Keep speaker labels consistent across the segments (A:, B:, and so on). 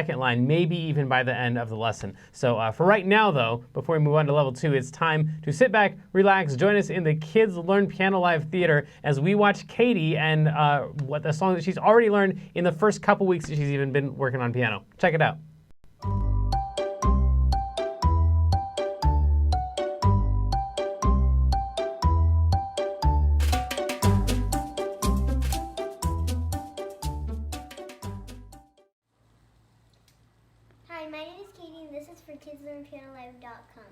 A: second line, maybe even by the end of the lesson. So for right now, though, before we move on to level 2, it's time to sit back, relax, join us in the Kids Learn Piano Live Theater as we watch Katie and what the song that she's already learned in the first couple weeks that she's even been working on piano. Check it out.
B: Hi, my name is Katie, and this is for KidsLearnPianoLive.com.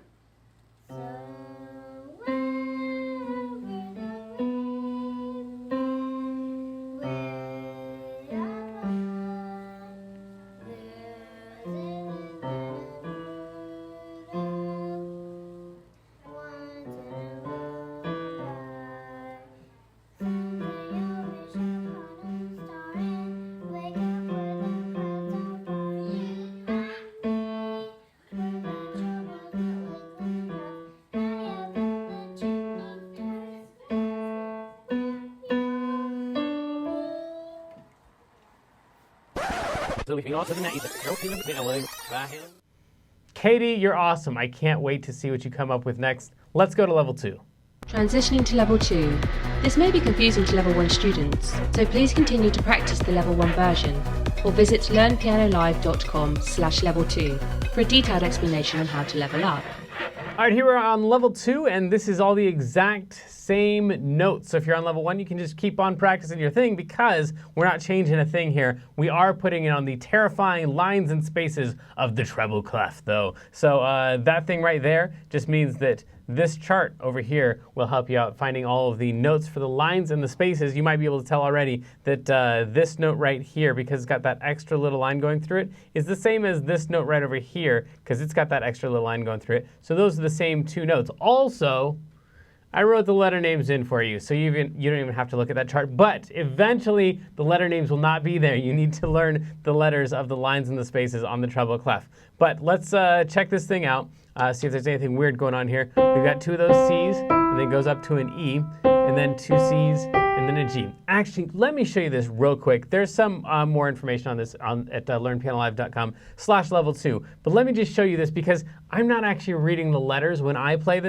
B: So,
A: Katie, you're awesome. I can't wait to see what you come up with next. Let's go to level 2.
C: Transitioning to level 2. This may be confusing to level 1 students, so please continue to practice the level 1 version or visit learnpianolive.com/level 2 for a detailed explanation on how to level up.
A: All right, here we're on level 2, and this is all the exact same notes. So if you're on level 1, you can just keep on practicing your thing because we're not changing a thing here. We are putting it on the terrifying lines and spaces of the treble clef, though. So that thing right there just means that this chart over here will help you out finding all of the notes for the lines and the spaces. You might be able to tell already that this note right here, because it's got that extra little line going through it, is the same as this note right over here, because it's got that extra little line going through it. So those are the same two notes. Also, I wrote the letter names in for you, so you don't even have to look at that chart. But eventually, the letter names will not be there. You need to learn the letters of the lines and the spaces on the treble clef. But let's check this thing out, see if there's anything weird going on here. We've got two of those C's, and then it goes up to an E, and then two C's, and then a G. Actually, let me show you this real quick. There's some more information on this at learnpianolive.com/level 2. But let me just show you this because I'm not actually reading the letters when I play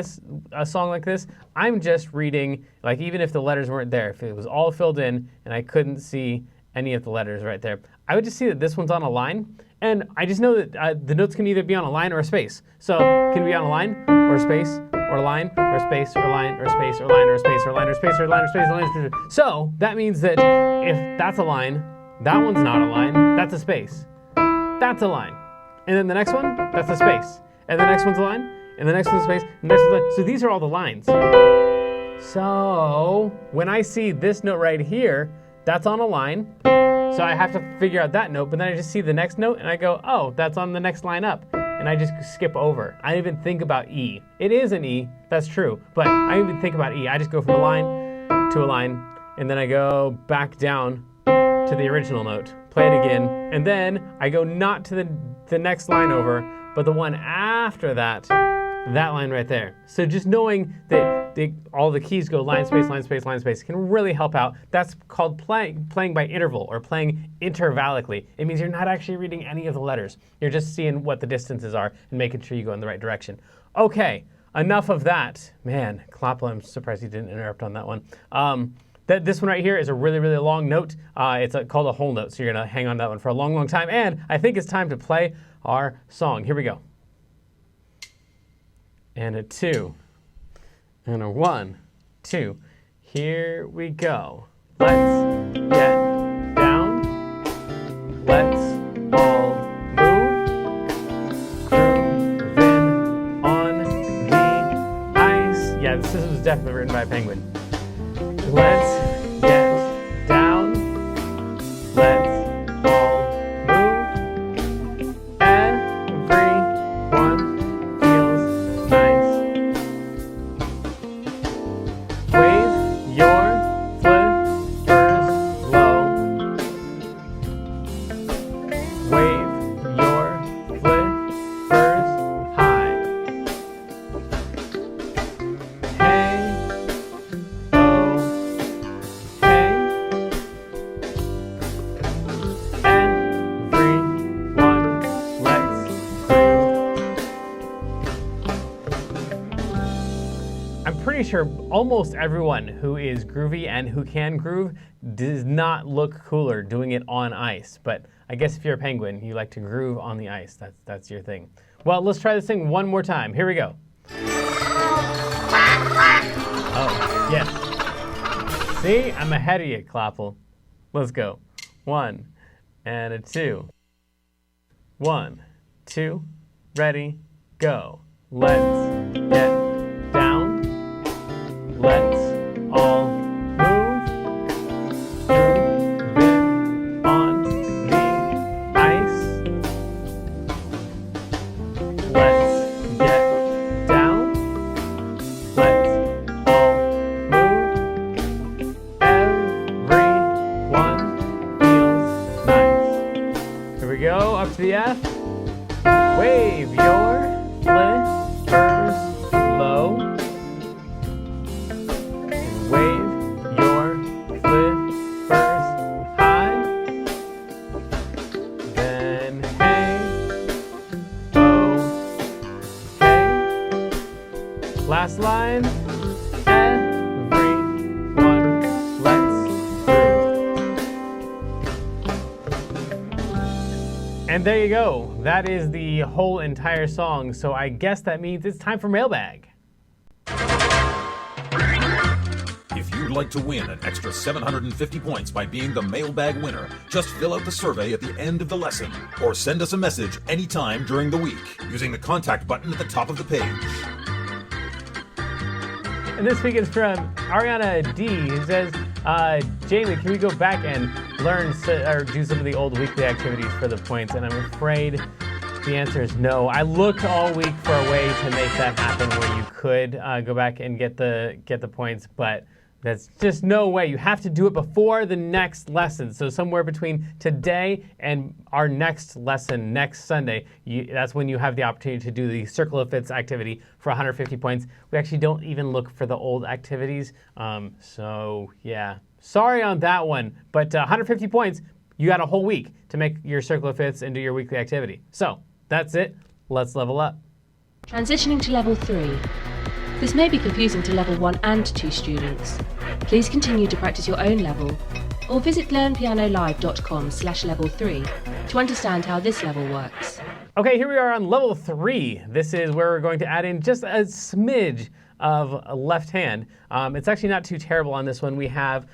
A: a song like this. I'm just reading, like, even if the letters weren't there, if it was all filled in and I couldn't see any of the letters right there, I would just see that this one's on a line. And I just know that the notes can either be on a line or a space. So can it be on a line or a space or a line or a space or a line or a space or a line or a space or a line or a space or a line or a space or a line or a space. So that means that if that's a line, that one's not a line, that's a space. That's a line. And then the next one, that's a space. And the next one's a line, and the next one's a space, and the next one's a line. So these are all the lines. So when I see this note right here, that's on a line. So I have to figure out that note, but then I just see the next note and I go, oh, that's on the next line up. And I just skip over. I don't even think about E. It is an E, that's true, but I don't even think about E. I just go from a line to a line, and then I go back down to the original note, play it again, and then I go not to the next line over, but the one after that line right there. So just knowing that all the keys go line, space, line, space, line, space can really help out. That's called playing by interval or playing intervallically. It means you're not actually reading any of the letters. You're just seeing what the distances are and making sure you go in the right direction. Okay, enough of that. Man, Klopla, I'm surprised he didn't interrupt on that one. This one right here is a really, really long note. It's called a whole note, so you're gonna hang on to that one for a long, long time. And I think it's time to play our song. Here we go. And a 2, and a 1, 2. Here we go. Let's get down. Let's all move. Groovin on the ice. Yeah, this was definitely written by a penguin. Let's get down. Let's all move. Everyone feels nice. Wave your flippers low. Wave your flippers high. Hey, pretty sure almost everyone who is groovy and who can groove does not look cooler doing it on ice. But I guess if you're a penguin, you like to groove on the ice. That's your thing. Well, let's try this thing one more time. Here we go. Oh, yes. See, I'm ahead of you, Clapple. Let's go. 1 and a 2. 1, 2, ready, go. Let's get down. Let's all move. Groovin' on the ice. Let's get down. Let's all move. Everyone feels nice. Here we go, up to the F. Wave your flippers low. Wave your flippers high. Then hey, okay. Last line. Everyone, let's groove. And there you go. That is the whole entire song. So I guess that means it's time for mailbag.
D: If you'd like to win an extra 750 points by being the mailbag winner, just fill out the survey at the end of the lesson or send us a message anytime during the week using the contact button at the top of the page.
A: And this week is from Ariana D, who says, Jamie, can we go back and learn or do some of the old weekly activities for the points? And I'm afraid the answer is no. I looked all week for a way to make that happen where you could go back and get the points, but that's just no way. You have to do it before the next lesson. So somewhere between today and our next lesson next Sunday, that's when you have the opportunity to do the Circle of Fifths activity for 150 points. We actually don't even look for the old activities. So yeah, sorry on that one. But 150 points, you got a whole week to make your Circle of Fifths and do your weekly activity. So that's it. Let's level up.
C: Transitioning to level 3. This may be confusing to level 1 and 2 students. Please continue to practice your own level or visit learnpianolive.com/level3 to understand how this level works.
A: Okay, here we are on level 3. This is where we're going to add in just a smidge of a left hand. It's actually not too terrible on this one. We have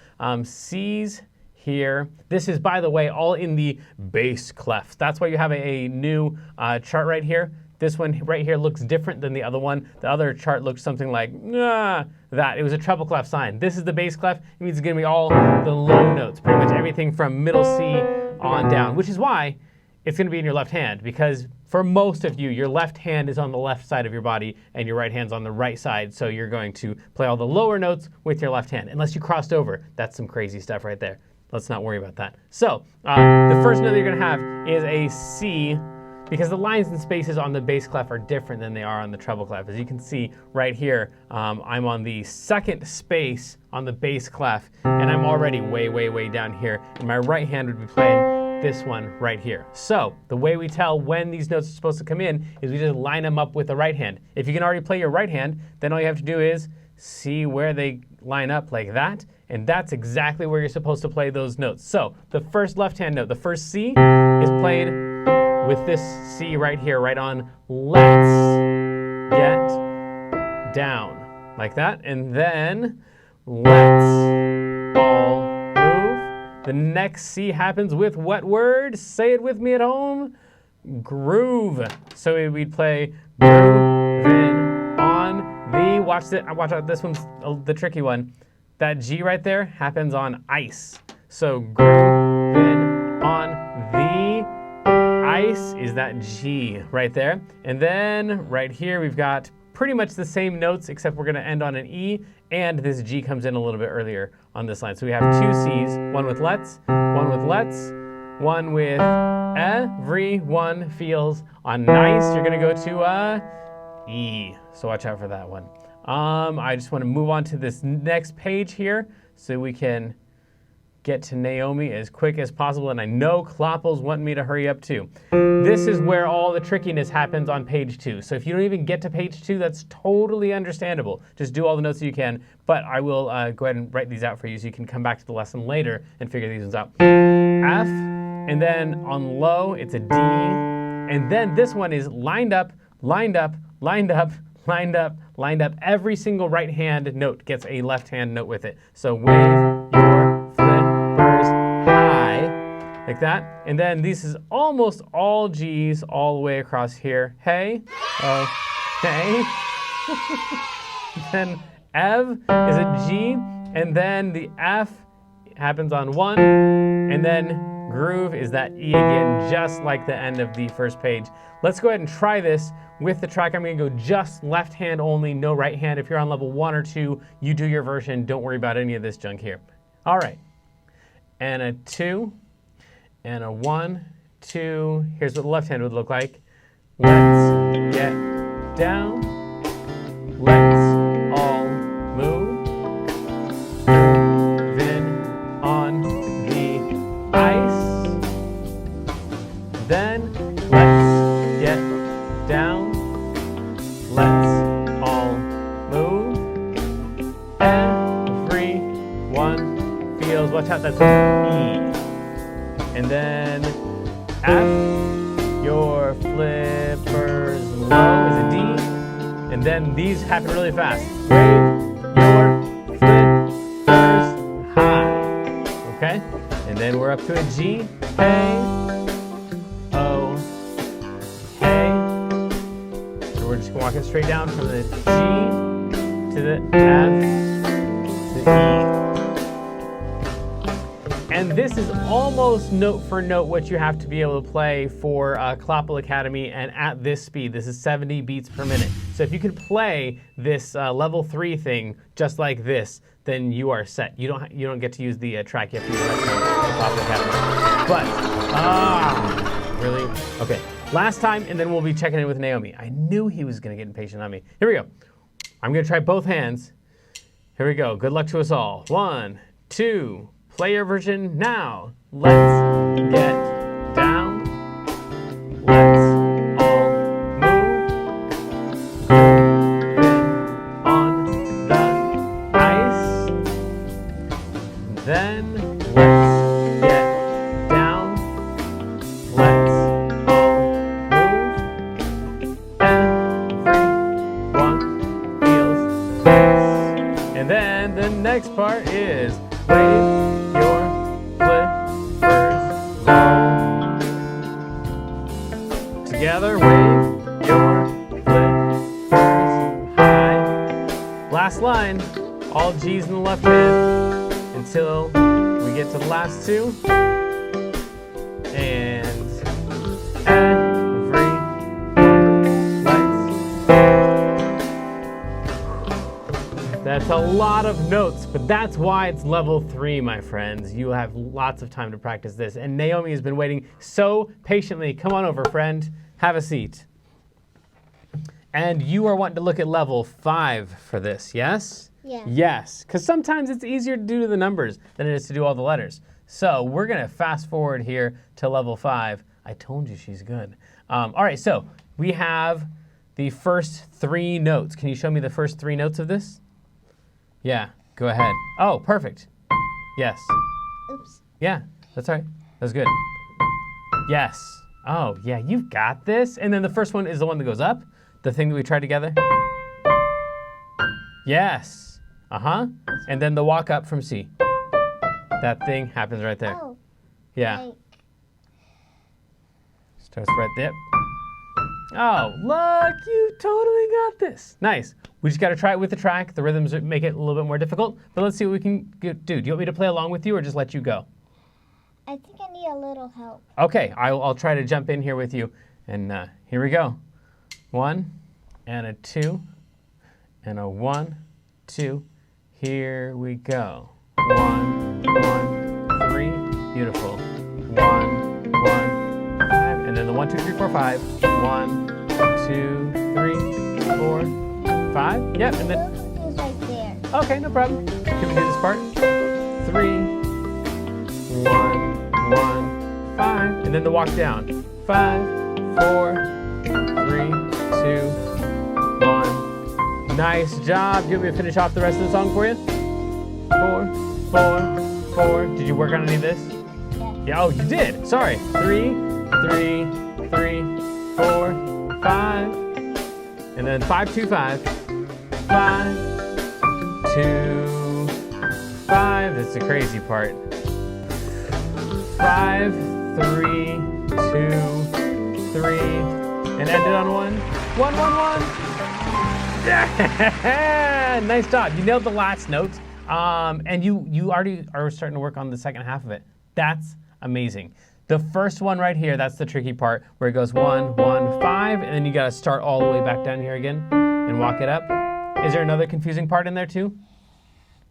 A: C's here. This is, by the way, all in the bass clef. That's why you have a new chart right here. This one right here looks different than the other one. The other chart looks something like that. It was a treble clef sign. This is the bass clef. It means it's going to be all the low notes, pretty much everything from middle C on down, which is why it's going to be in your left hand, because for most of you, your left hand is on the left side of your body and your right hand's on the right side, so you're going to play all the lower notes with your left hand, unless you crossed over. That's some crazy stuff right there. Let's not worry about that. So the first note that you're going to have is a C, because the lines and spaces on the bass clef are different than they are on the treble clef. As you can see right here, I'm on the second space on the bass clef, and I'm already way, way, way down here, and my right hand would be playing this one right here. So the way we tell when these notes are supposed to come in is we just line them up with the right hand. If you can already play your right hand, then all you have to do is see where they line up like that, and that's exactly where you're supposed to play those notes. So the first left-hand note, the first C, is played with this C right here, right on let's get down, like that. And then let's all move. The next C happens with what word? Say it with me at home. Groove. So we'd play groovin' on the, watch out, this one's the tricky one. That G right there happens on ice. So groovin' on the ice is that G right there. And then right here we've got pretty much the same notes, except we're going to end on an E, and this G comes in a little bit earlier on this line. So we have two C's, one with let's, one with let's, one with everyone feels on nice. You're going to go to E. So watch out for that one. I just want to move on to this next page here so we can get to Naomi as quick as possible, and I know Kloppel's wanting me to hurry up too. This is where all the trickiness happens on page 2. So if you don't even get to page 2, that's totally understandable. Just do all the notes that you can, but I will go ahead and write these out for you so you can come back to the lesson later and figure these ones out. F, and then on low, it's a D, and then this one is lined up, lined up, lined up, lined up, lined up. Every single right hand note gets a left hand note with it. So wave your flippers high, like that. And then this is almost all G's all the way across here. Hey, oh, hey. Then Ev is a G, and then the F happens on 1, and then groove is that E again, just like the end of the first page. Let's go ahead and try this with the track. I'm going to go just left hand only, no right hand. If you're on level 1 or 2, you do your version. Don't worry about any of this junk here. All right. And a 2, and a 1, 2. Here's what the left hand would look like. Let's get down. Let's all move. Groovin on the ice. Then let's get down. Let's all move. Everyone feels, watch out, that's an E. And then F, your flippers low is a D. And then these happen really fast. Wave your flippers high. Okay? And then we're up to a G. Hey. Oh. Hey. So we're just walking straight down from the G to the F to the E. And this is almost note for note what you have to be able to play for Kloppel Academy, and at this speed. This is 70 beats per minute. So if you can play this level 3 thing just like this, then you are set. You don't get to use the track. You have to use Kloppel Academy. But really? Okay. Last time, and then we'll be checking in with Naomi. I knew he was going to get impatient on me. Here we go. I'm going to try both hands. Here we go. Good luck to us all. 1, 2. Play your version now. Let's get down. Let's all move. Groovin on the ice. Then let's get down. Let's all move. Everyone feels nice. And then the next part is wave your flippers low. Together, wave your flippers high. Last line, all G's in the left hand until we get to the last 2. And that's a lot of notes, but that's why it's level 3, my friends. You have lots of time to practice this. And Naomi has been waiting so patiently. Come on over, friend. Have a seat. And you are wanting to look at level 5 for this, yes?
B: Yeah.
A: Yes, because sometimes it's easier to do the numbers than it is to do all the letters. So we're going to fast forward here to level 5. I told you she's good. All right, so we have the first 3 notes. Can you show me the first 3 notes of this? Yeah, go ahead. Oh, perfect. Yes.
B: Oops.
A: Yeah, that's all right. That's good. Yes. Oh, yeah, you've got this. And then the first one is the one that goes up, the thing that we tried together. Yes. Uh-huh. And then the walk up from C. That thing happens right there.
B: Oh.
A: Yeah.
B: Right.
A: Starts right there. Oh, look, you totally got this. Nice. We just got to try it with the track. The rhythms make it a little bit more difficult, but let's see what we can do. Do you want me to play along with you or just let you go?
B: I think I need a little help.
A: Okay, I'll try to jump in here with you. And here we go. 1, and a 2, and a 1, 2. Here we go. 1, 1, 3. Beautiful. 1, 1, 5. And then the 1, 2, 3, 4, 5. 1, 2, 3, 4, 5. Yep, and then.
B: Confused right there.
A: Okay, no problem. Can we do this part? 3, 1, 1, 5, and then the walk down. 5, 4, 3, 2, 1. Nice job. Do you want me to finish off the rest of the song for you? 4, 4, 4. Did you work on any of this? Yeah. Oh, you did. Sorry. 3, 3, 3, 4, 5, and then 5, 2, 5, 5, 2, 5. That's the crazy part. 5, 3, 2, 3, and ended on 1. 1, 1, 1. Yeah! Nice job. You nailed the last note, and you already are starting to work on the second half of it. That's amazing. The first one right here, that's the tricky part, where it goes 1, 1, 5, and then you gotta start all the way back down here again and walk it up. Is there another confusing part in there too?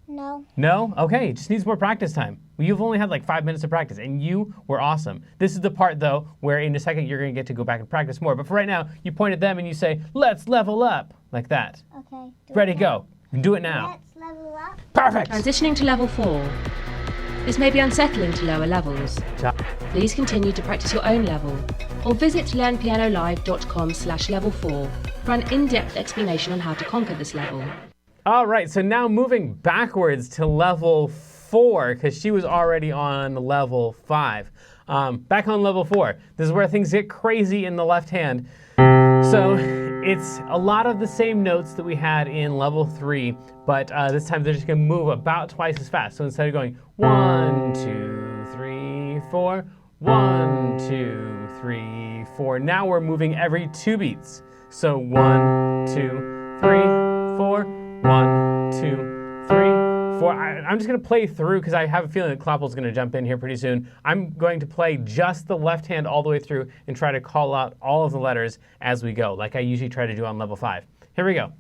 B: No.
A: No? Okay, just needs more practice time. You've only had like 5 minutes of practice, and you were awesome. This is the part, though, where in a second you're gonna get to go back and practice more. But for right now, you point at them and you say, let's level up, like that.
B: Okay.
A: Ready, go. Do it now.
B: Let's level up.
A: Perfect!
C: Transitioning to level 4. This may be unsettling to lower levels. Please continue to practice your own level, or visit learnpianolive.com/level4 for an in-depth explanation on how to conquer this level.
A: All right, so now moving backwards to level 4, because she was already on level 5. Back on level 4, this is where things get crazy in the left hand. So it's a lot of the same notes that we had in level 3, but this time they're just going to move about twice as fast. So instead of going 1, 2, 3, 4, 1, 2, 3, 4, now we're moving every 2 beats. So 1, 2, 3, 4, 1, 2, 3, 4. I'm just going to play through because I have a feeling that Kloppel's going to jump in here pretty soon. I'm going to play just the left hand all the way through and try to call out all of the letters as we go, like I usually try to do on level 5. Here we go.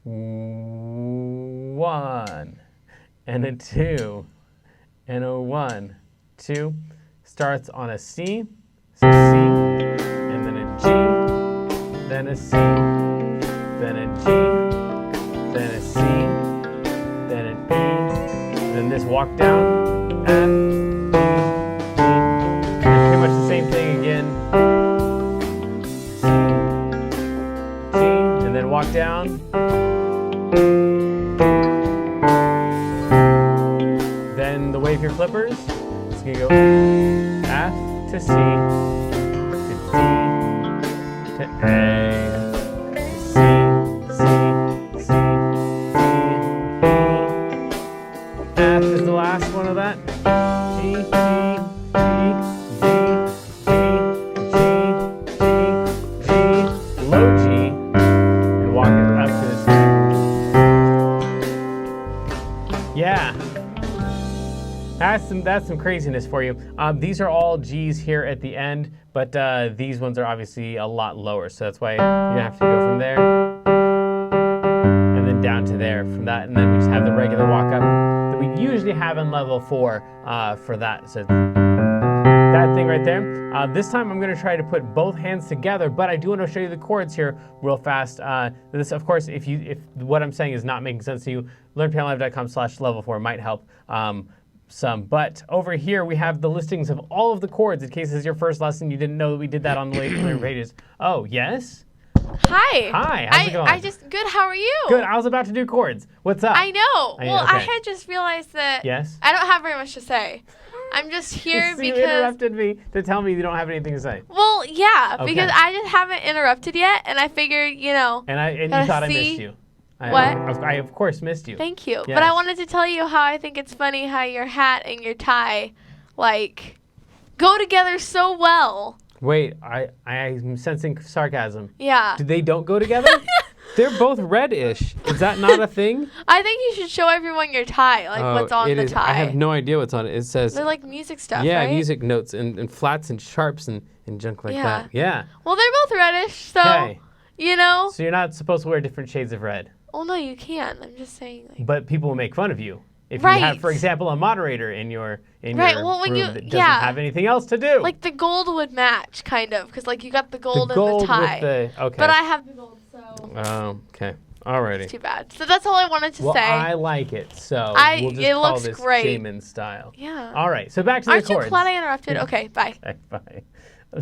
A: 1, and a 2, and a 1, 2. Starts on a C, so C, and then a G, then a C, then a G, then a C, then an E, then this walk down, F, G, and pretty much the same thing again. C, G, and then walk down. Then the wave your flippers. It's gonna go F to C, to D, to A, to C, C, C, D, E. F is the last one of that. G, G, G, G, G, G, G, low G, and walk it up to the C. Yeah. That's some craziness for you. These are all G's here at the end, but these ones are obviously a lot lower, so that's why you have to go from there and then down to there from that, and then we just have the regular walk up that we usually have in level 4 for that. So that thing right there. This time I'm going to try to put both hands together, but I do want to show you the chords here real fast. This, of course, if what I'm saying is not making sense to you, learnpianolive.com/level4 might help. Some, but over here we have the listings of all of the chords in case this is your first lesson. You didn't know that we did that on the later pages. Oh, yes?
E: Hi.
A: Hi, how's it going?
E: Good, how are you?
A: Good, I was about to do chords. What's up?
E: I know. Well,
A: okay.
E: I had just realized that
A: Yes?
E: I don't have very much to say. I'm just here
A: So you
E: because...
A: interrupted me to tell me you don't have anything to say.
E: Well, yeah,
A: Okay.
E: because I just haven't interrupted yet, and I figured,
A: And you thought I missed you. I of course missed you.
E: Thank you.
A: Yes.
E: But I wanted to tell you how I think it's funny how your hat and your tie, go together so well.
A: Wait, I'm sensing sarcasm.
E: Yeah.
A: They don't go together? They're both reddish. Is that not a thing?
E: I think you should show everyone your tie, what's on the tie.
A: I have no idea what's on it. It says...
E: They're like music stuff,
A: yeah,
E: right?
A: music notes and flats and sharps and junk like that. Yeah.
E: Well, they're both reddish, so,
A: Okay.
E: So
A: you're not supposed to wear different shades of red.
E: Oh, no, you can. I'm just saying.
A: But people will make fun of you. If you
E: Right.
A: have, for example, a moderator in your
E: Right, well, when
A: room
E: you-
A: that doesn't
E: yeah.
A: have anything else to do.
E: The gold would match, kind of, because, you got the gold,
A: the gold
E: and the tie.
A: with the... Okay.
E: But I have the gold, so...
A: Oh, okay. Alrighty.
E: Too bad. So that's all I wanted to
A: Well,
E: say.
A: I like it, so we'll just
E: it
A: call
E: looks
A: this
E: great.
A: Jamin style.
E: Yeah.
A: All right, so back to
E: Aren't
A: the chords.
E: you glad I interrupted? Okay, bye.
A: Okay, bye.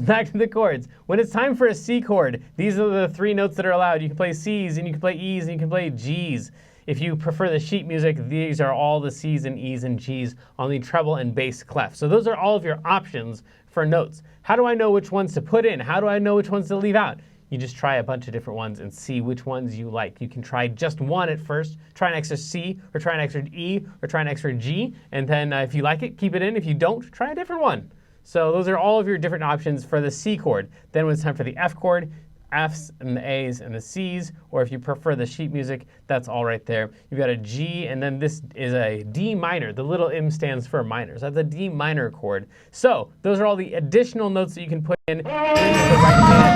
A: Back to the chords. When it's time for a C chord, these are the 3 notes that are allowed. You can play C's, and you can play E's, and you can play G's. If you prefer the sheet music, these are all the C's and E's and G's on the treble and bass clef. So those are all of your options for notes. How do I know which ones to put in? How do I know which ones to leave out? You just try a bunch of different ones and see which ones you like. You can try just one at first, try an extra C, or try an extra E, or try an extra G, and then if you like it, keep it in. If you don't, try a different one. So those are all of your different options for the C chord. Then when it's time for the F chord, F's and the A's and the C's, or if you prefer the sheet music, that's all right there. You've got a G, and then this is a D minor. The little M stands for minor, so that's a D minor chord. So those are all the additional notes that you can put in the right hand.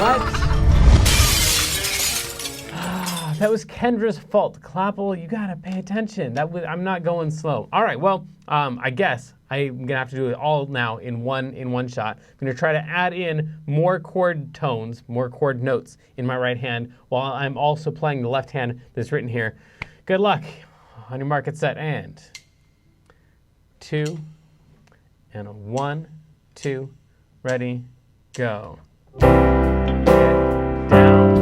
A: What? That was Kendra's fault. Clapple, you gotta pay attention. I'm not going slow. All right, well, I guess I'm gonna have to do it all now in one shot. I'm gonna try to add in more chord tones, more chord notes in my right hand, while I'm also playing the left hand that's written here. Good luck. On your mark, get set, and 2, and a 1, 2, ready, go. Get down.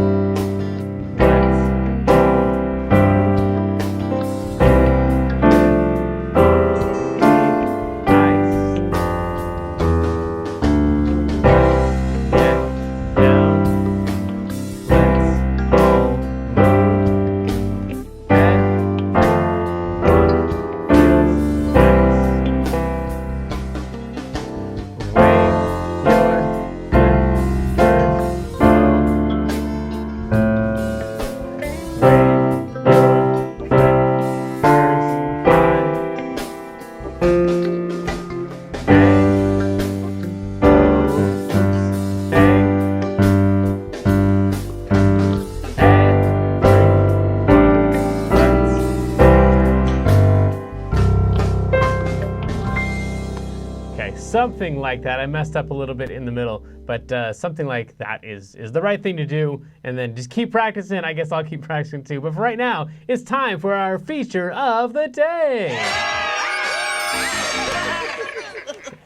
A: Something like that. I messed up a little bit in the middle, but something like that is the right thing to do. And then just keep practicing. I guess I'll keep practicing too. But for right now, it's time for our feature of the day.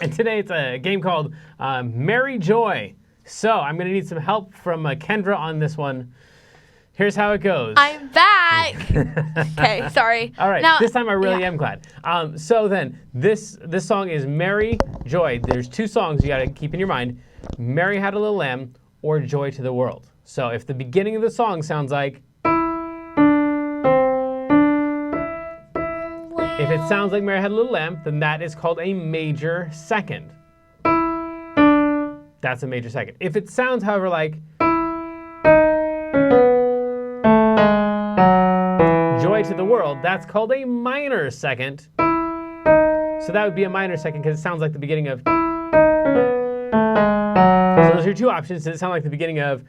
A: And today it's a game called Merry Joy. So I'm going to need some help from Kendra on this one. Here's how it goes.
E: I'm back. Okay, sorry.
A: All right,
E: now,
A: this time I really am glad. So then, this song is Merry Joy. There's 2 songs you got to keep in your mind. Mary Had a Little Lamb or Joy to the World. So if the beginning of the song sounds like... If it sounds like Mary Had a Little Lamb, then that is called a major second. That's a major second. If it sounds, however, like... Joy to the World, that's called a minor second. So that would be a minor second because it sounds like the beginning of... So those are your 2 options. Does it sound like the beginning of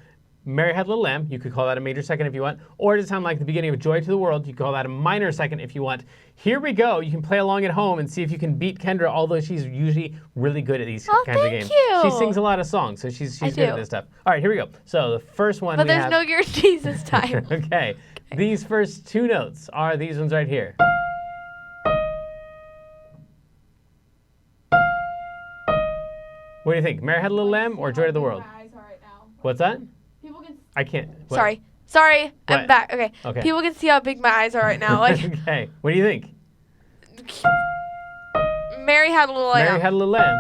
A: Mary Had a Little Lamb? You could call that a major second if you want. Or does it sound like the beginning of Joy to the World? You could call that a minor second if you want. Here we go. You can play along at home and see if you can beat Kendra, although she's usually really good at these kinds of games.
E: You.
A: She sings a lot of songs, so she's good at this stuff. All right, here we go. So the first one
E: but there's no guarantees this time.
A: Okay. These first 2 notes are these ones right here. What do you think? Mary Had a Little Lamb or Joy to the World?
F: My eyes are right now.
A: What's that?
F: People can.
A: I can't. What?
E: Sorry, I'm
A: What?
E: back. Okay.
A: Okay.
E: People can see how big my eyes are right now. Like,
A: Okay. What do you think?
E: Mary Had a Little Lamb.
A: Mary Had a Little Lamb.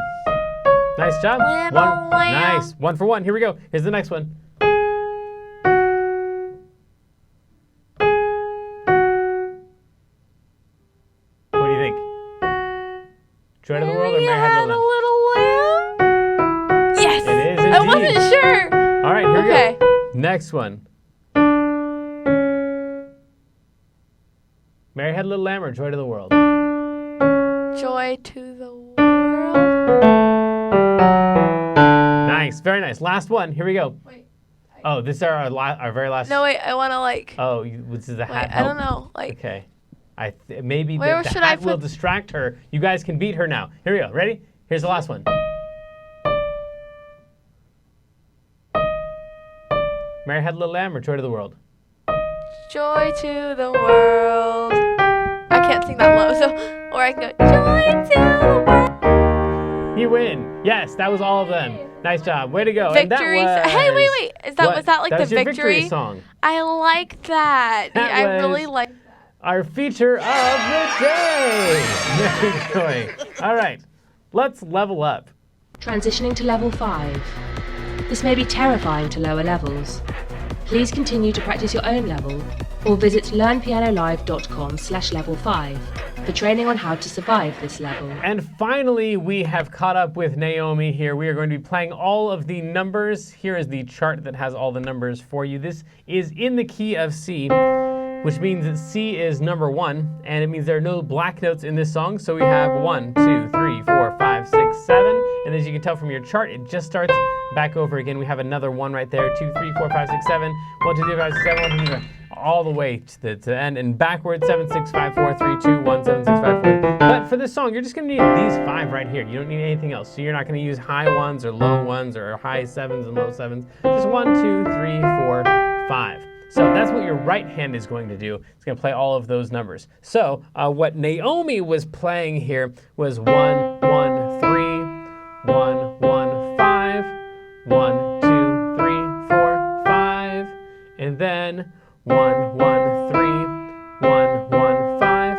A: Nice job.
E: Little lamb.
A: Nice. 1 for 1. Here we go. Here's the next one. What do you think? Joy to the World or Mary Had a Little Lamb?
E: Lamb? Yes.
A: It is indeed.
E: I wasn't sure.
A: All right, here
E: Okay.
A: we go. Next one. Mary Had a Little Lamb or Joy to the World?
E: Joy to the World.
A: Nice, very nice. Last one. Here we go.
F: Wait.
A: Oh, this is our very last.
E: No, wait. I want to like.
A: Oh, this is the hat.
E: Wait, I don't know. Like.
A: Okay. Maybe
E: Where
A: the
E: should I
A: hat will
E: put-
A: distract her. You guys can beat her now. Here we go. Ready? Here's the last one. Mary Had a Little Lamb or Joy to the World?
E: Joy to the world. I can't sing that low, so or I can go joy to the world.
A: You win. Yes, that was all of them. Nice job. Way to go.
E: Victory.
A: And that was,
E: Hey, wait. Was that like
A: that
E: the
A: was your
E: victory
A: song?
E: I like that.
A: That
E: I
A: was-
E: really like.
A: Our feature of the day. Very good. All right, let's level up.
C: Transitioning to level 5. This may be terrifying to lower levels. Please continue to practice your own level or visit learnpianolive.com/level5 for training on how to survive this level.
A: And finally, we have caught up with Naomi here. We are going to be playing all of the numbers. Here is the chart that has all the numbers for you. This is in the key of C, which means that C is number 1, and it means there are no black notes in this song. So we have 1, 2, 3, 4, 5, 6, 7, and as you can tell from your chart, it just starts back over again. We have another 1 right there, 2, 3, 4, 5, 6, 7, 1, 2, 3, 5, 6, 7, 1, 2, 3, 5, all the way to the end, and backwards, 7, 6, 5, 4, 3, 2, 1, 7, 6, 5, 4. But for this song, you're just going to need these 5 right here. You don't need anything else. So you're not going to use high 1s or low 1s or high 7s and low 7s. Just 1, 2, 3, 4, 5. So that's what your right hand is going to do. It's going to play all of those numbers. So what Naomi was playing here was 1, 1, 3, 1, 1, 5, 1, 2, 3, 4, 5, and then 1, 1, 3, 1, 1, 5,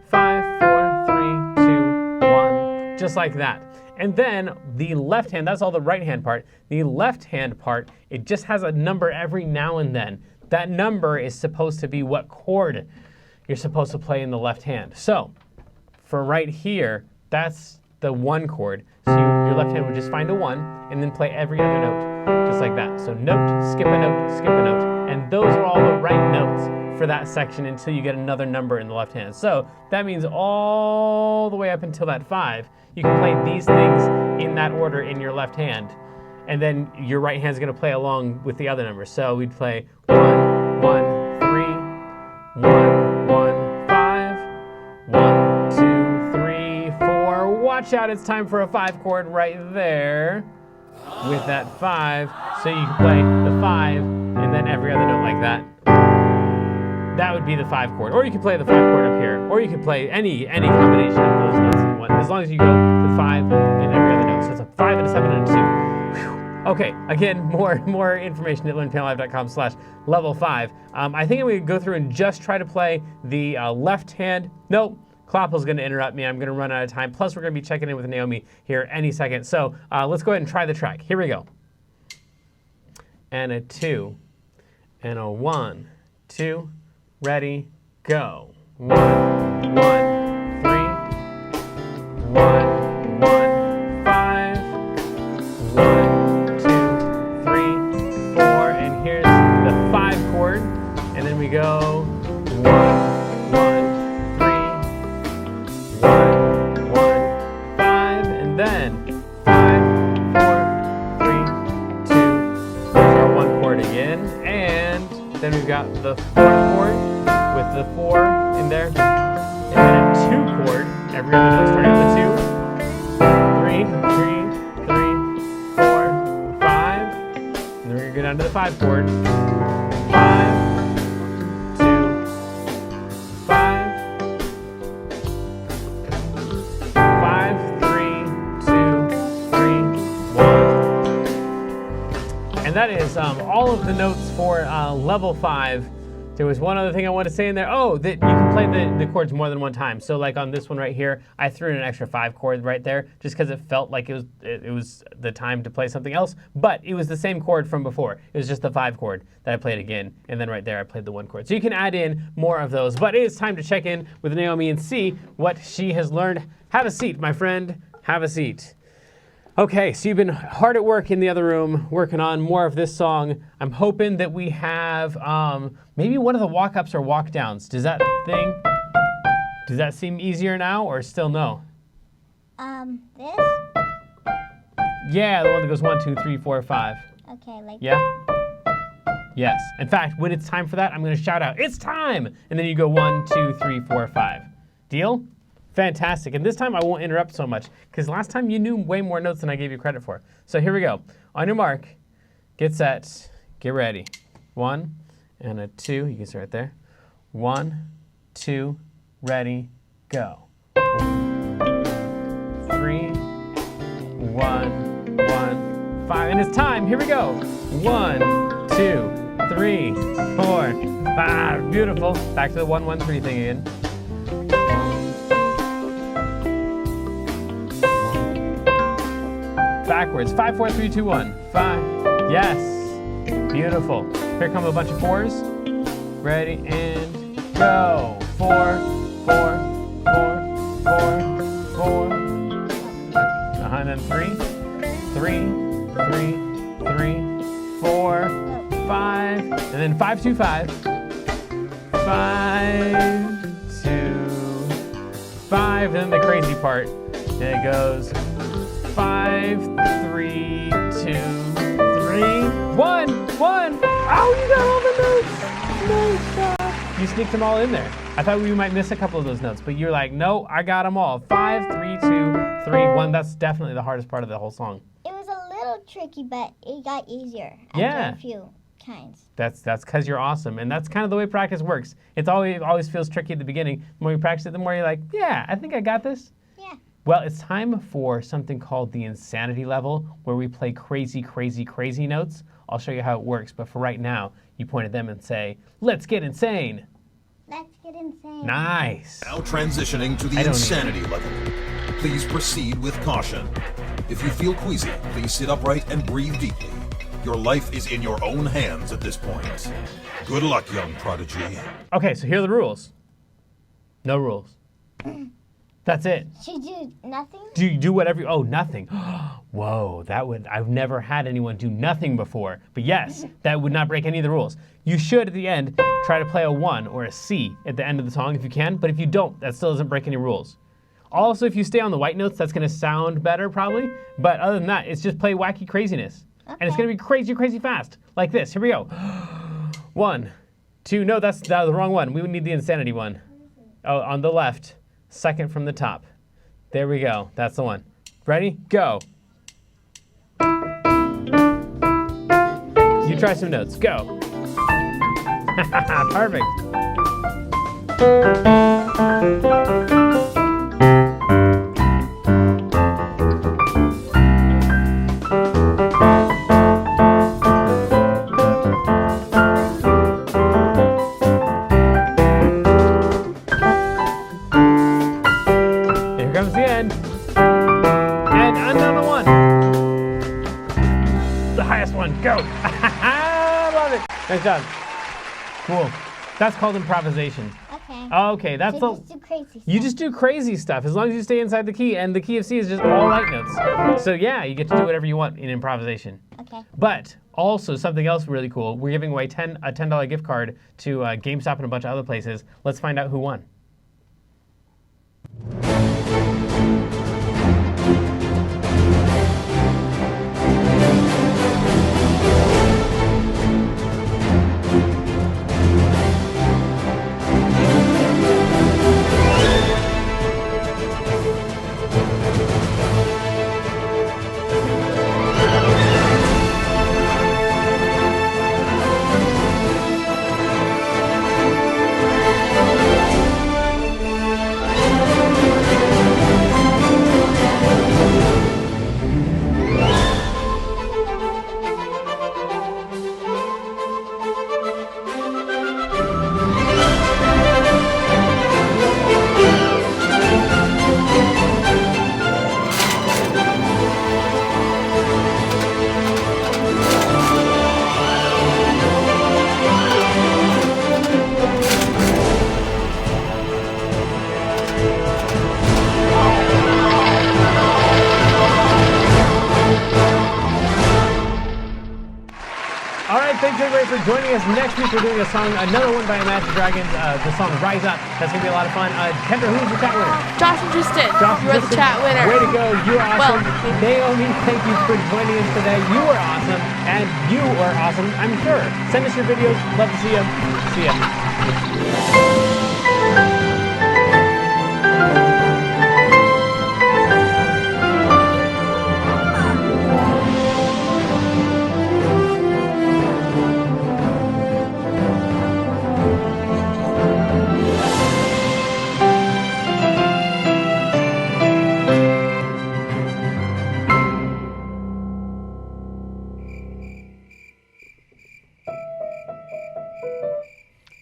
A: 5, 4, 3, 2, 1, just like that. And then the left hand, that's all the right hand part. The left hand part, it just has a number every now and then. That number is supposed to be what chord you're supposed to play in the left hand. So for right here, that's the 1 chord. So your left hand would just find a 1 and then play every other note, just like that. So note, skip a note, skip a note. And those are all the right notes for that section until you get another number in the left hand. So that means all the way up until that 5, you can play these things in that order in your left hand. And then your right hand is going to play along with the other numbers. So we'd play 1, 1, 3, 1, 1, 5, 1, 2, 3, 4. Watch out, it's time for a 5 chord right there with that 5. So you can play the 5 and then every other note like that. That would be the 5 chord. Or you can play the 5 chord up here. Or you can play any combination of those notes in one. As long as you go the 5 and every other note. So it's a 5 and a 7 and a 2. Okay, again, more information at learnpianolive.com/level5. I think I'm going to go through and just try to play the left hand. Nope, Kloppel's going to interrupt me. I'm going to run out of time. Plus, we're going to be checking in with Naomi here any second. So let's go ahead and try the track. Here we go. And a 2, and a 1, 2, ready, go. 1, 1, 3, 1, 1, 5, 1, 4, and here's the 5 chord, and then we go 1, 1, 3, 1, 1, 5, and then 5, 4, 3, 2. There's our 1 chord again, and then we've got the 4th chord with the 4 in there, and then a 2 chord. Every other note starting with a 2. 3, 3. 5, and then we're going to go down to the 5 chord. 5, 2, 5, 5, 3, 2, 3, 1. And that is all of the notes for level 5. There was one other thing I wanted to say in there. Oh, that you can play the chords more than one time. So like on this one right here, I threw in an extra 5 chord right there just because it felt like it was the time to play something else. But it was the same chord from before. It was just the 5 chord that I played again. And then right there, I played the 1 chord. So you can add in more of those. But it is time to check in with Naomi and see what she has learned. Have a seat, my friend. Have a seat. Okay, so you've been hard at work in the other room working on more of this song. I'm hoping that we have maybe one of the walk-ups or walk-downs. Does that seem easier now or still no?
B: This?
A: Yeah, the one that goes 1, 2, 3, 4, 5.
B: Okay, like
A: Yeah? Yes. In fact, when it's time for that, I'm going to shout out, "It's time!" And then you go 1, 2, 3, 4, 5. Deal? Fantastic. And this time I won't interrupt so much because last time you knew way more notes than I gave you credit for. So here we go. On your mark, get set, get ready. 1 and a 2. You can start right there. 1, 2, ready, go. 3, 1, 1, 5. And it's time. Here we go. 1, 2, 3, 4, 5. Beautiful. Back to the 1, 1, 3 thing again. Backwards. 5, 4, 3, 2, 1. 5. Yes. Beautiful. Here come a bunch of 4s. Ready and go. 4, 4, 4, 4, 4. And then 3, 3, 3, 3, 4, 5. And then 5, 2, 5. 5, 2, 5. And then the crazy part. And it goes 5, 3, 2, 3, 1, 1. Oh, you got all the notes. Nice job. You sneaked them all in there. I thought we might miss a couple of those notes, but you're like, no, I got them all. 5, 3, 2, 3, 1. That's definitely the hardest part of the whole song.
B: It was a little tricky, but it got easier
A: Yeah.
B: after a few times.
A: That's because you're awesome, and that's kind of the way practice works. It always feels tricky at the beginning. The more you practice it, the more you're like, yeah, I think I got this.
B: Yeah.
A: Well, it's time for something called the insanity level, where we play crazy, crazy, crazy notes. I'll show you how it works, but for right now, you point at them and say, let's get insane.
B: Let's get insane.
A: Nice.
D: Now transitioning to the insanity level. Please proceed with caution. If you feel queasy, please sit upright and breathe deeply. Your life is in your own hands at this point. Good luck, young prodigy.
A: Okay, so here are the rules. No rules. That's it.
B: Should do nothing?
A: Do you do whatever you, oh, nothing. Whoa, I've never had anyone do nothing before. But yes, that would not break any of the rules. You should, at the end, try to play a 1 or a C at the end of the song if you can, but if you don't, that still doesn't break any rules. Also, if you stay on the white notes, that's gonna sound better probably, but other than that, it's just play wacky craziness. Okay. And it's gonna be crazy, crazy fast. Like this, here we go. 1, 2, no, that's the wrong one. We would need the insanity one. Oh, on the left. Second from the top. There we go. That's the one. Ready? Go. You try some notes. Go. Perfect. Go! I love it! Nice job. Cool. That's called improvisation.
B: Okay.
A: Okay, that's
B: so just do crazy stuff.
A: You just do crazy stuff as long as you stay inside the key, and the key of C is just all light notes. So yeah, you get to do whatever you want in improvisation.
B: Okay.
A: But also something else really cool. We're giving away a $10 gift card to GameStop and a bunch of other places. Let's find out who won. Thanks everybody for joining us. Next week we're doing another one by Imagine Dragons, the song Rise Up. That's going to be a lot of fun. Kendra, who's the chat winner?
E: Josh and Tristan,
A: Josh
E: you are the chat winner.
A: Way to go, you are awesome.
E: Well,
A: Naomi, thank you for joining us today. You were awesome, and you are awesome, I'm sure. Send us your videos, love to see you. See ya.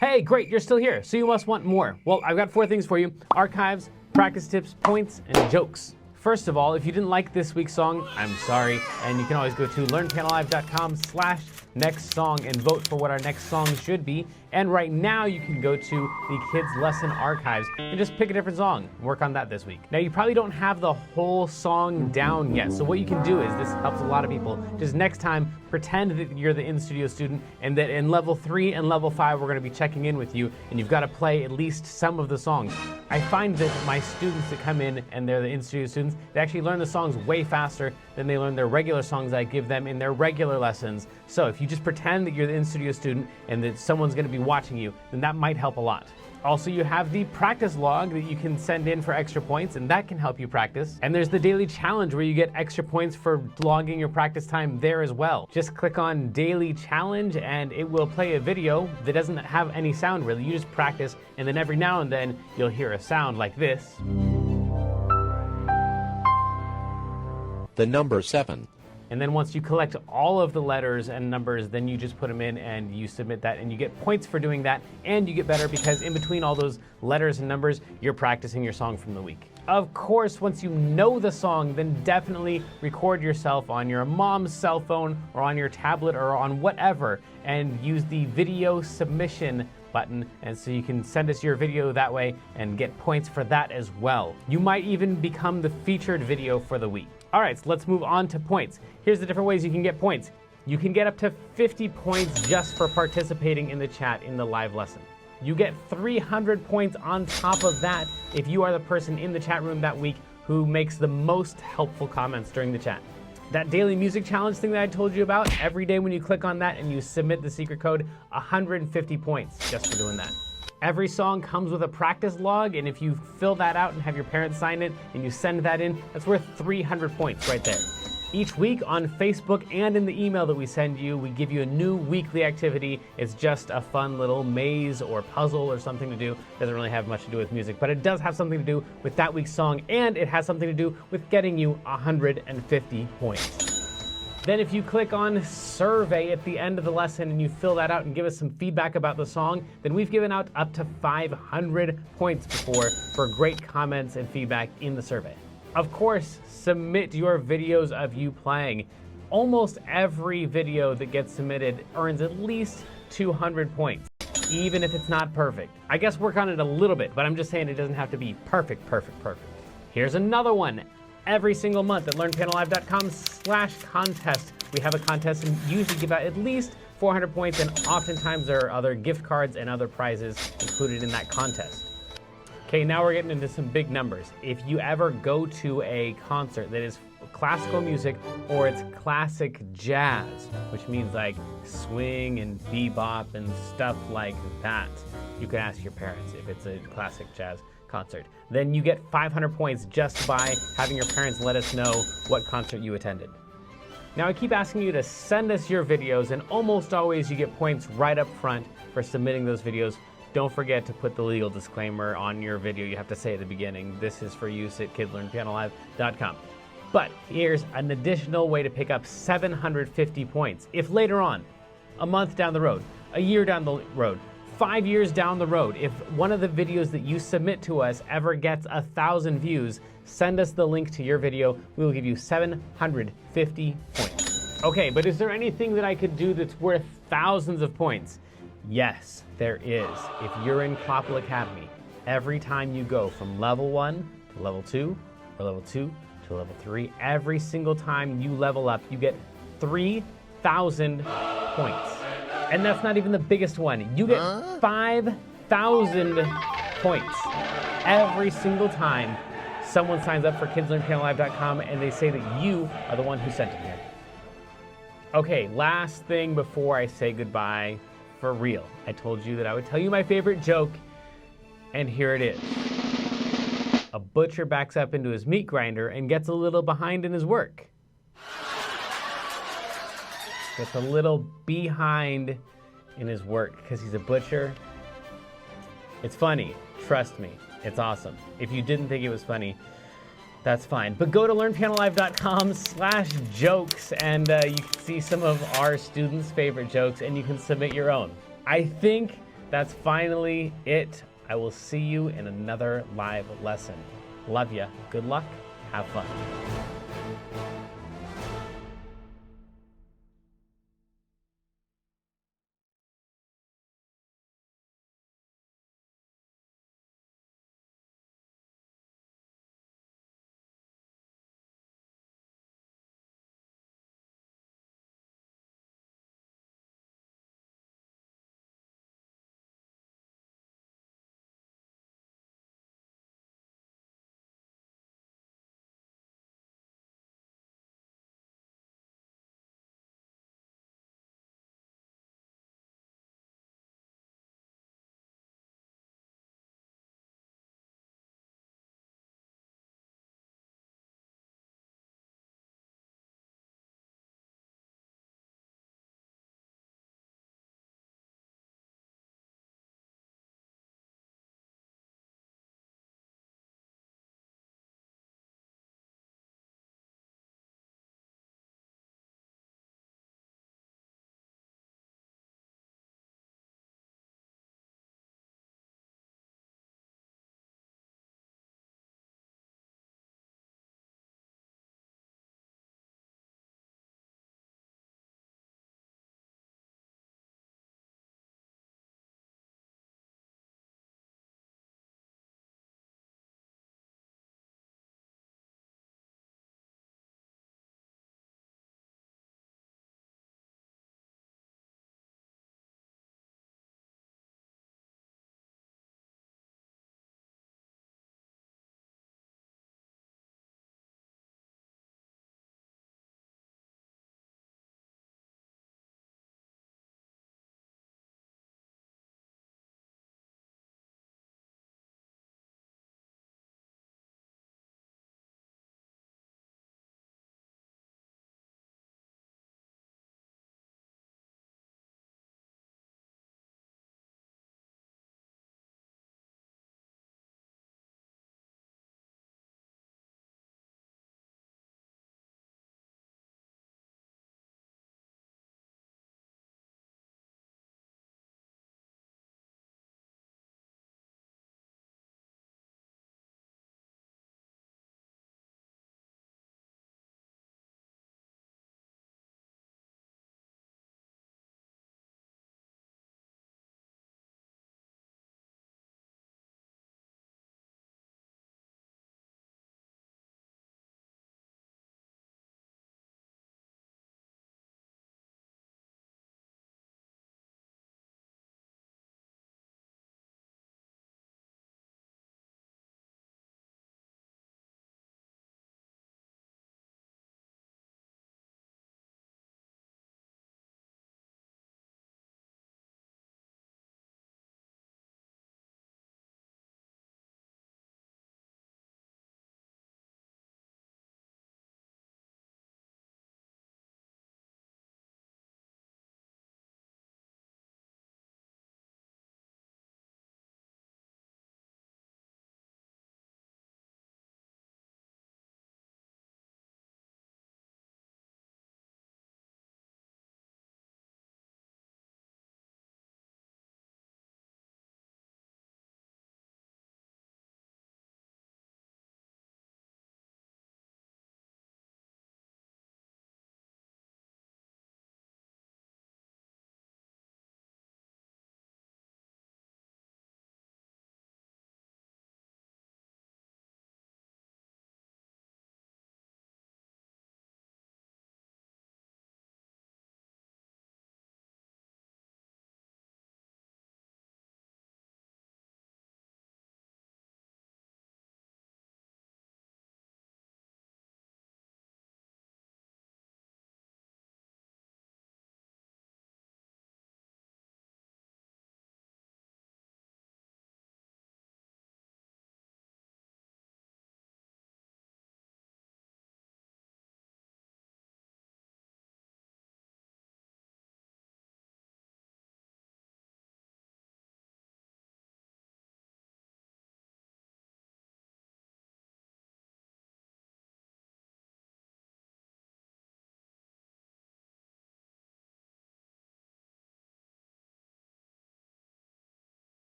A: Hey, great, you're still here, so you must want more. Well, I've got 4 things for you: archives, practice tips, points, and jokes. First of all, if you didn't like this week's song, I'm sorry, and you can always go to learnpianolive.com/next song and vote for what our next song should be. And right now you can go to the Kids Lesson Archives and just pick a different song and work on that this week. Now you probably don't have the whole song down yet, so what you can do is, this helps a lot of people, just next time pretend that you're the in-studio student and that in level 3 and level 5 we're going to be checking in with you and you've got to play at least some of the songs. I find that my students that come in and they're the in-studio students, they actually learn the songs way faster than they learn their regular songs I give them in their regular lessons. So if you just pretend that you're the in-studio student and that someone's going to be watching you, then that might help a lot. Also, you have the practice log that you can send in for extra points, and that can help you practice. And there's the daily challenge where you get extra points for logging your practice time there as well. Just click on daily challenge and it will play a video that doesn't have any sound really. You just practice, and then every now and then you'll hear a sound like this.
F: The number 7.
A: And then once you collect all of the letters and numbers, then you just put them in and you submit that, and you get points for doing that, and you get better because in between all those letters and numbers, you're practicing your song from the week. Of course, once you know the song, then definitely record yourself on your mom's cell phone or on your tablet or on whatever, and use the video submission button, and so you can send us your video that way and get points for that as well. You might even become the featured video for the week. All right, so let's move on to points. Here's the different ways you can get points. You can get up to 50 points just for participating in the chat in the live lesson. You get 300 points on top of that if you are the person in the chat room that week who makes the most helpful comments during the chat. That daily music challenge thing that I told you about, every day when you click on that and you submit the secret code, 150 points just for doing that. Every song comes with a practice log, and if you fill that out and have your parents sign it and you send that in, that's worth 300 points right there. Each week on Facebook and in the email that we send you, we give you a new weekly activity. It's just a fun little maze or puzzle or something to do. Doesn't really have much to do with music, but it does have something to do with that week's song, and it has something to do with getting you 150 points. Then if you click on survey at the end of the lesson and you fill that out and give us some feedback about the song, then we've given out up to 500 points before for great comments and feedback in the survey. Of course, submit your videos of you playing. Almost every video that gets submitted earns at least 200 points, even if it's not perfect. I guess work on it a little bit, but I'm just saying it doesn't have to be perfect. Here's another one. Every single month at learnpianolive.com/contest, we have a contest and usually give out at least 400 points, and oftentimes there are other gift cards and other prizes included in that contest. Okay, now we're getting into some big numbers. If you ever go to a concert that is classical music or it's classic jazz, which means like swing and bebop and stuff like that, you can ask your parents if it's a classic jazz concert. Then you get 500 points just by having your parents let us know what concert you attended. Now I keep asking you to send us your videos, and almost always you get points right up front for submitting those videos. Don't forget to put the legal disclaimer on your video. You have to say at the beginning, this is for use at kidslearnpianolive.com. But here's an additional way to pick up 750 points. If later on, a month down the road, a year down the road, 5 years down the road, if one of the videos that you submit to us ever gets 1,000 views, send us the link to your video. We will give you 750 points. Okay, but is there anything that I could do that's worth thousands of points? Yes, there is. If you're in Klopple Academy, every time you go from level 1 to level 2, or level 2 to level 3, every single time you level up, you get 3,000 points. And that's not even the biggest one. You get 5,000 points every single time someone signs up for kidslearnpianolive.com and they say that you are the one who sent it here. Okay, last thing before I say goodbye, for real. I told you that I would tell you my favorite joke, and here it is. A butcher backs up into his meat grinder and gets a little behind in his work. Gets a little behind in his work because he's a butcher. It's funny, trust me, it's awesome. If you didn't think it was funny, that's fine. But go to learnpianolive.com/jokes and you can see some of our students' favorite jokes and you can submit your own. I think that's finally it. I will see you in another live lesson. Love ya. Good luck. Have fun.